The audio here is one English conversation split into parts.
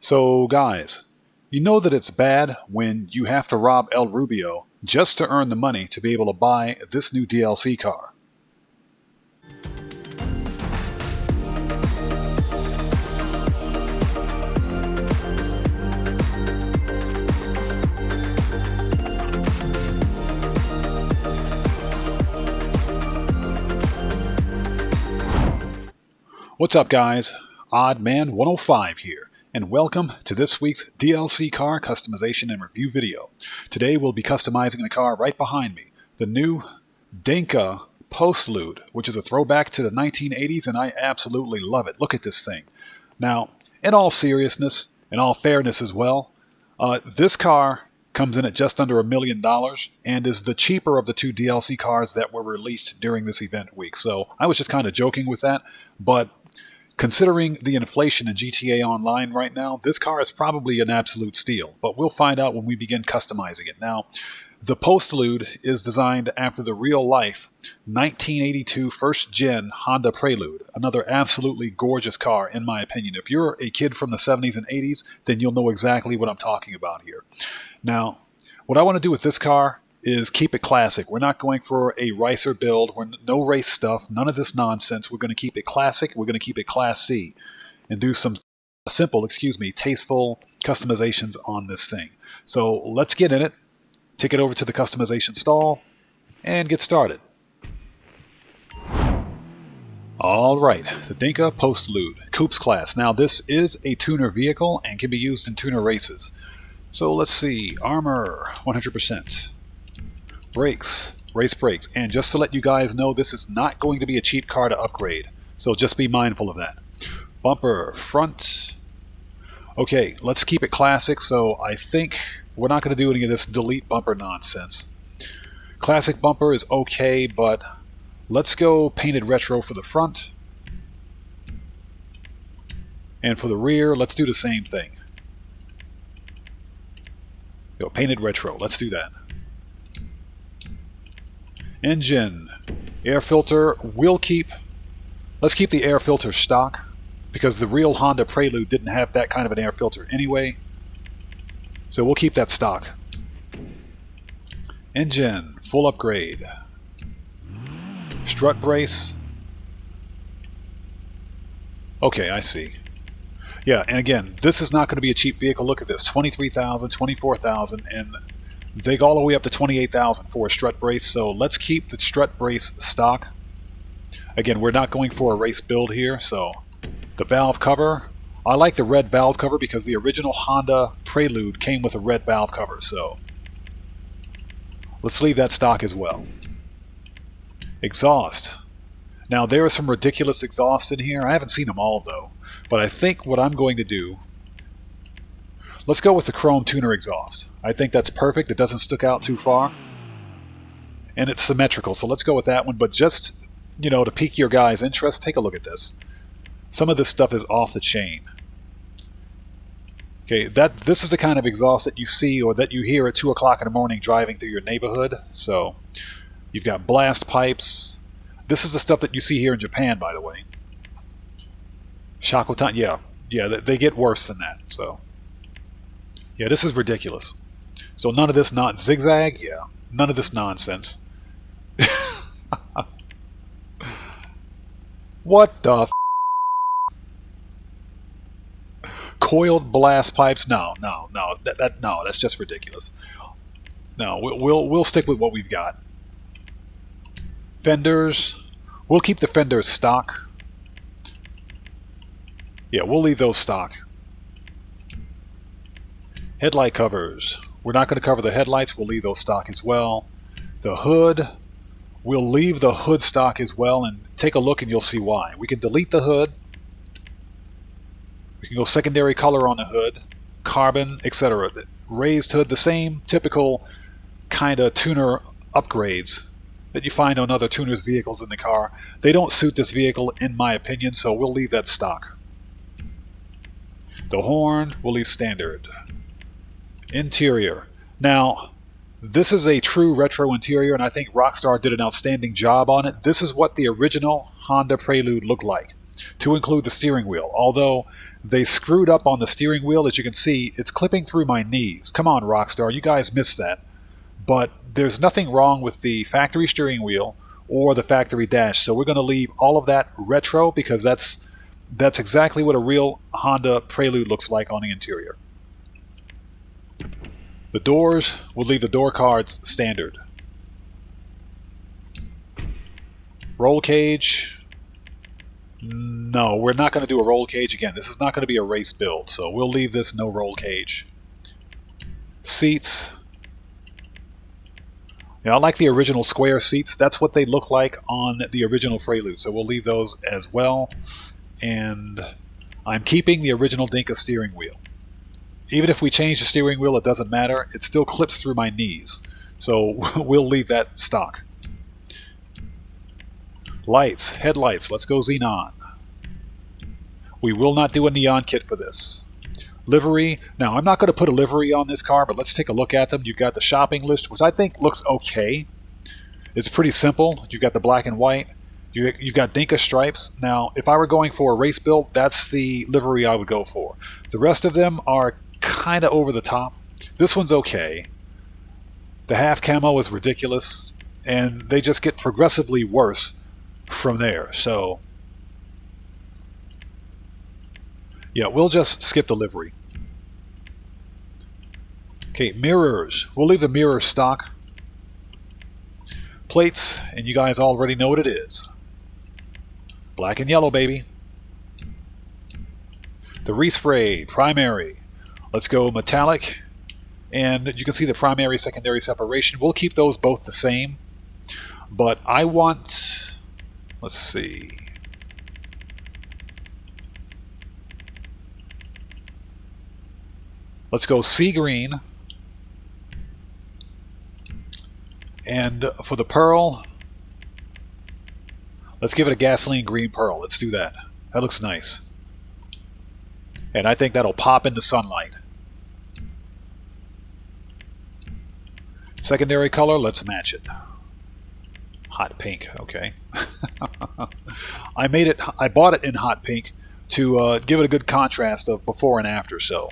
So guys, you know that it's bad when you have to rob El Rubio just to earn the money to be able to buy this new DLC car. What's up guys, OddMan105 here, and welcome to this week's DLC car customization and review video. Today we'll be customizing the car right behind me, the new Dinka Postlude, which is a throwback to the 1980s, and I absolutely love it. Look at this thing. Now, in all seriousness, in all fairness as well, this car comes in at just under $1 million and is the cheaper of the two DLC cars that were released during this event week. So I was just kind of joking with that, but considering the inflation in GTA Online right now, this car is probably an absolute steal, but we'll find out when we begin customizing it. Now, the Postlude is designed after the real-life 1982 first-gen Honda Prelude, another absolutely gorgeous car in my opinion. If you're a kid from the 70s and 80s, then you'll know exactly what I'm talking about here. Now, what I want to do with this car is keep it classic. We're not going for a racer build. No race stuff, none of this nonsense. We're going to keep it classic. We're going to keep it Class C and do some simple, tasteful customizations on this thing. So let's get in it, take it over to the customization stall, and get started. All right, the Dinka Postlude, Coupes class. Now this is a tuner vehicle and can be used in tuner races. So let's see, armor, 100%. Brakes, race brakes, and just to let you guys know, this is not going to be a cheap car to upgrade, so just be mindful of that. Bumper, front. Okay, let's keep it classic, so I think we're not going to do any of this delete bumper nonsense. Classic bumper is okay, but let's go painted retro for the front. And for the rear, let's do the same thing. Go painted retro, let's do that. Engine, air filter, let's keep the air filter stock because the real Honda Prelude didn't have that kind of an air filter anyway. So we'll keep that stock. Engine, full upgrade. Strut brace. Okay, I see. Yeah, and again, this is not going to be a cheap vehicle. Look at this, $23,000, $24,000, and they go all the way up to $28,000 for a strut brace, so let's keep the strut brace stock. Again, we're not going for a race build here, so the valve cover, I like the red valve cover because the original Honda Prelude came with a red valve cover, so let's leave that stock as well. Exhaust. Now there are some ridiculous exhausts in here. I haven't seen them all though, but I think what I'm going to do, let's go with the chrome tuner exhaust. I think that's perfect. It doesn't stick out too far. And it's symmetrical, so let's go with that one. But just, you know, to pique your guys' interest, take a look at this. Some of this stuff is off the chain. Okay, this is the kind of exhaust that you see or that you hear at 2 o'clock in the morning driving through your neighborhood. So you've got blast pipes. This is the stuff that you see here in Japan, by the way. Shakotan, yeah, they get worse than that, so. Yeah, this is ridiculous. So none of this zigzag? Yeah, none of this nonsense. What the f? Coiled blast pipes? No, that's just ridiculous. No, we'll stick with what we've got. Fenders, we'll keep the fenders stock. Yeah, we'll leave those stock. Headlight covers. We're not going to cover the headlights. We'll leave those stock as well. The hood. We'll leave the hood stock as well, and take a look and you'll see why. We can delete the hood. We can go secondary color on the hood, carbon, etc. Raised hood, the same typical kind of tuner upgrades that you find on other tuners' vehicles in the car. They don't suit this vehicle in my opinion, so we'll leave that stock. The horn, we'll leave standard. Interior. Now, this is a true retro interior, and I think Rockstar did an outstanding job on it. This is what the original Honda Prelude looked like, to include the steering wheel. Although they screwed up on the steering wheel. As you can see, it's clipping through my knees. Come on, Rockstar, you guys missed that. But there's nothing wrong with the factory steering wheel or the factory dash, so we're going to leave all of that retro because that's exactly what a real Honda Prelude looks like on the interior. The doors, we'll leave the door cards standard. Roll cage, no, we're not going to do a roll cage again. This is not going to be a race build, so we'll leave this no roll cage. Seats. Yeah, I like the original square seats. That's what they look like on the original Prelude, so we'll leave those as well. And I'm keeping the original Dinka steering wheel. Even if we change the steering wheel, it doesn't matter. It still clips through my knees, so we'll leave that stock. Lights, headlights, let's go xenon. We will not do a neon kit for this. Livery, now I'm not going to put a livery on this car, but let's take a look at them. You've got the shopping list, which I think looks okay. It's pretty simple. You've got the black and white. You've got Dinka stripes. Now, if I were going for a race build, that's the livery I would go for. The rest of them are kind of over the top. This one's okay. The half camo is ridiculous, and they just get progressively worse from there. So yeah, we'll just skip the livery. Okay, mirrors, we'll leave the mirror stock. Plates, and you guys already know what it is. Black and yellow, baby. The respray, primary, let's go metallic, and you can see the primary secondary separation. We'll keep those both the same, but I want, let's see. Let's go sea green. And for the pearl, let's give it a gasoline green pearl. Let's do that. That looks nice. And I think that'll pop into sunlight. Secondary color, let's match it. Hot pink, okay. I bought it in hot pink to give it a good contrast of before and after, so.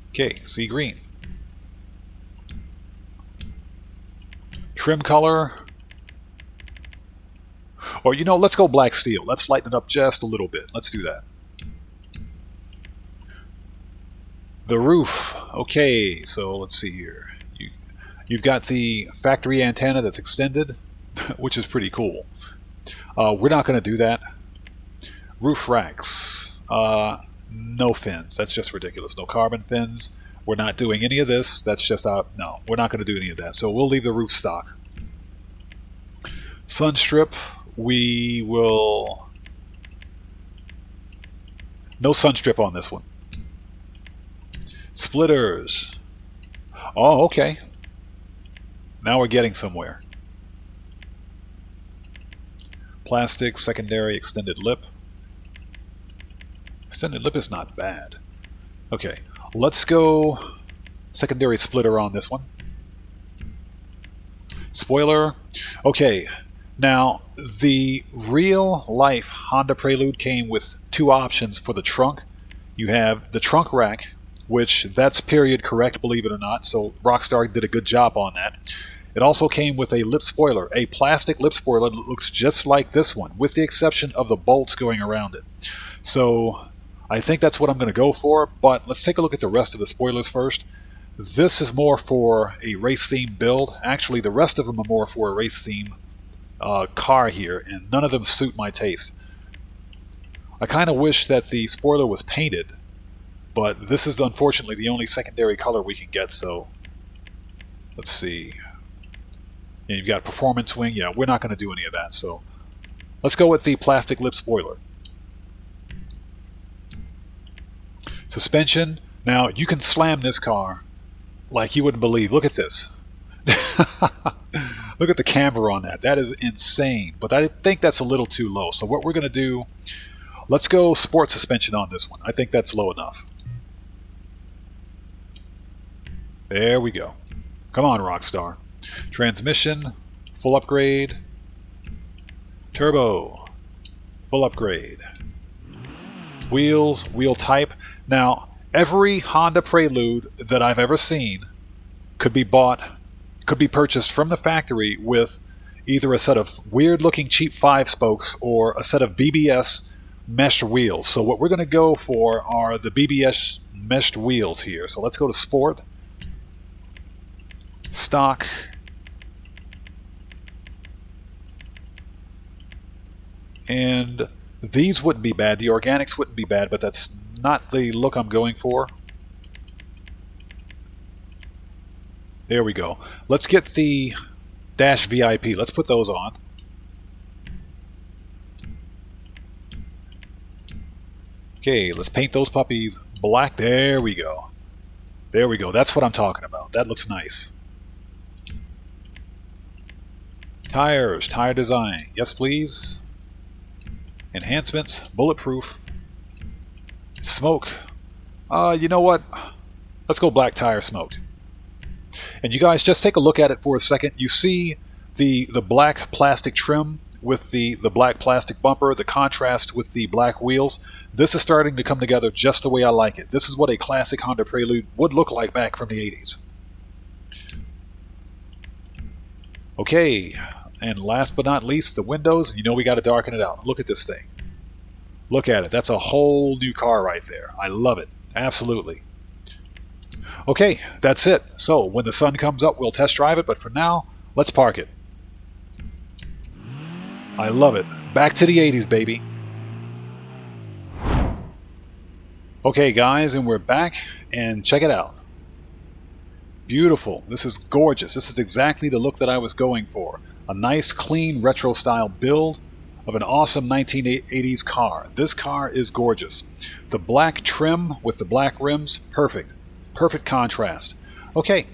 Okay, sea green. Trim color. Or, you know, let's go black steel. Let's lighten it up just a little bit. Let's do that. The roof. Okay, so let's see here. You've got the factory antenna that's extended, which is pretty cool. We're not going to do that. Roof racks. No fins. That's just ridiculous. No carbon fins. We're not doing any of this. That's just out. No, we're not going to do any of that. So we'll leave the roof stock. Sun strip. We will. No sun strip on this one. Splitters. Oh, okay. Now we're getting somewhere. Plastic, secondary, extended lip. Extended lip is not bad. Okay, let's go secondary splitter on this one. Spoiler. Okay, now the real life Honda Prelude came with two options for the trunk. You have the trunk rack, which that's period correct, believe it or not, so Rockstar did a good job on that. It also came with a lip spoiler, a plastic lip spoiler that looks just like this one, with the exception of the bolts going around it. So I think that's what I'm going to go for, but let's take a look at the rest of the spoilers first. This is more for a race theme build. Actually, the rest of them are more for a race theme car here, and none of them suit my taste. I kind of wish that the spoiler was painted, but this is unfortunately the only secondary color we can get, so let's see. And you've got performance wing. Yeah, we're not going to do any of that, so let's go with the plastic lip spoiler. Suspension. Now, you can slam this car like you wouldn't believe. Look at this. Look at the camber on that. That is insane, but I think that's a little too low. So what we're going to do, let's go sport suspension on this one. I think that's low enough. There we go. Come on, Rockstar. Transmission, full upgrade, turbo, Full upgrade. Wheels, wheel type. Now, every Honda Prelude that I've ever seen could be purchased from the factory with either a set of weird-looking cheap 5-spokes or a set of BBS meshed wheels. So what we're going to go for are the BBS meshed wheels here. So let's go to Sport, Stock, and these wouldn't be bad. The organics wouldn't be bad, but that's not the look I'm going for. There we go. Let's get the Dash VIP. Let's put those on. Okay, let's paint those puppies black. There we go. There we go. That's what I'm talking about. That looks nice. Tires, tire design. Yes, please. Enhancements, bulletproof. Smoke. You know what? Let's go black tire smoke. And you guys just take a look at it for a second. You see the black plastic trim with the black plastic bumper, the contrast with the black wheels. This is starting to come together just the way I like it. This is what a classic Honda Prelude would look like back from the 80s. Okay, and last but not least, the windows. You know we got to darken it out. Look at this thing. Look at it. That's a whole new car right there. I love it. Absolutely. Okay, that's it. So when the sun comes up, we'll test drive it, but for now, let's park it. I love it. Back to the 80s, baby. Okay, guys, and we're back, and check it out. Beautiful. This is gorgeous. This is exactly the look that I was going for. A nice, clean, retro-style build of an awesome 1980s car. This car is gorgeous. The black trim with the black rims, perfect. Perfect contrast. Okay.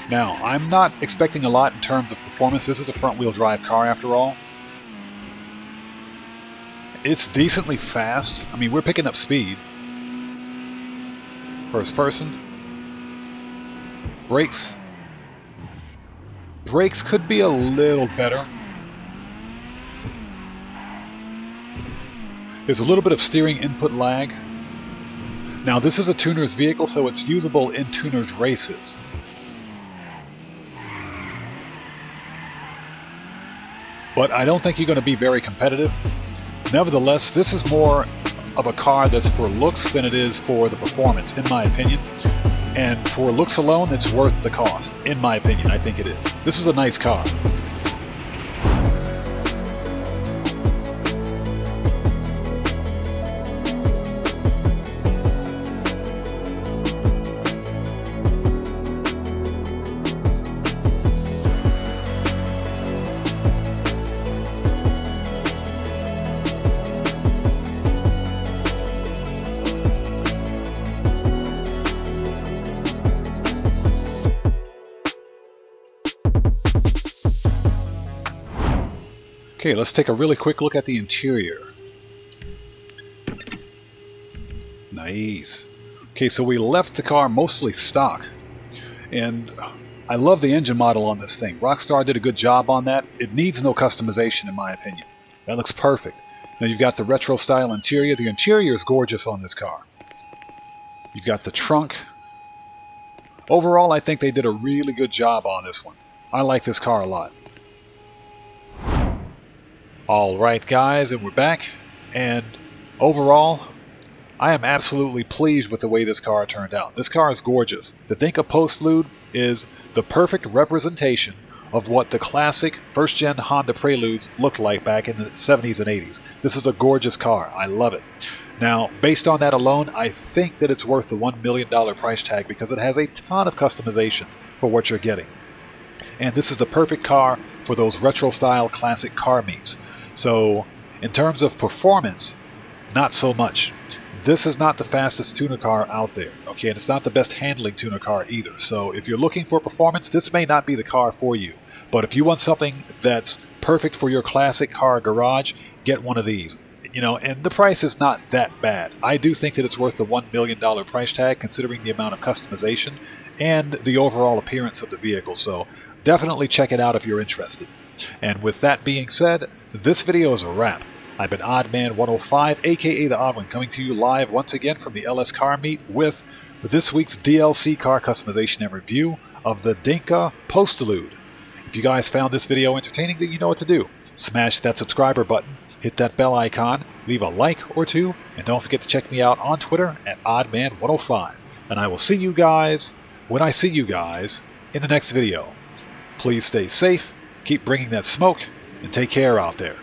Now, I'm not expecting a lot in terms of performance. This is a front-wheel drive car after all. It's decently fast. I mean, we're picking up speed. First person. Brakes. Brakes could be a little better. There's a little bit of steering input lag. Now, this is a tuner's vehicle, so it's usable in tuner's races. But I don't think you're going to be very competitive. Nevertheless, this is more of a car that's for looks than it is for the performance, in my opinion. And for looks alone, it's worth the cost. In my opinion, I think it is. This is a nice car. Okay, let's take a really quick look at the interior. Nice. Okay, so we left the car mostly stock. And I love the engine model on this thing. Rockstar did a good job on that. It needs no customization in my opinion. That looks perfect. Now you've got the retro style interior. The interior is gorgeous on this car. You've got the trunk. Overall, I think they did a really good job on this one. I like this car a lot. Alright guys, and we're back, and overall, I am absolutely pleased with the way this car turned out. This car is gorgeous. The Dinka Postlude is the perfect representation of what the classic first-gen Honda Preludes looked like back in the 70s and 80s. This is a gorgeous car. I love it. Now, based on that alone, I think that it's worth the $1 million price tag because it has a ton of customizations for what you're getting. And this is the perfect car for those retro-style classic car meets. So, in terms of performance, not so much. This is not the fastest tuner car out there, okay? And it's not the best handling tuner car either. So, if you're looking for performance, this may not be the car for you. But if you want something that's perfect for your classic car garage, get one of these. You know, and the price is not that bad. I do think that it's worth the $1 million price tag, considering the amount of customization and the overall appearance of the vehicle. So, definitely check it out if you're interested. And with that being said, this video is a wrap. I've been OddMan105, aka The Odd One, coming to you live once again from the LS Car Meet with this week's DLC car customization and review of the Dinka Postlude. If you guys found this video entertaining, then you know what to do. Smash that subscriber button, hit that bell icon, leave a like or two, and don't forget to check me out on Twitter at OddMan105. And I will see you guys when I see you guys in the next video. Please stay safe, keep bringing that smoke, and take care out there.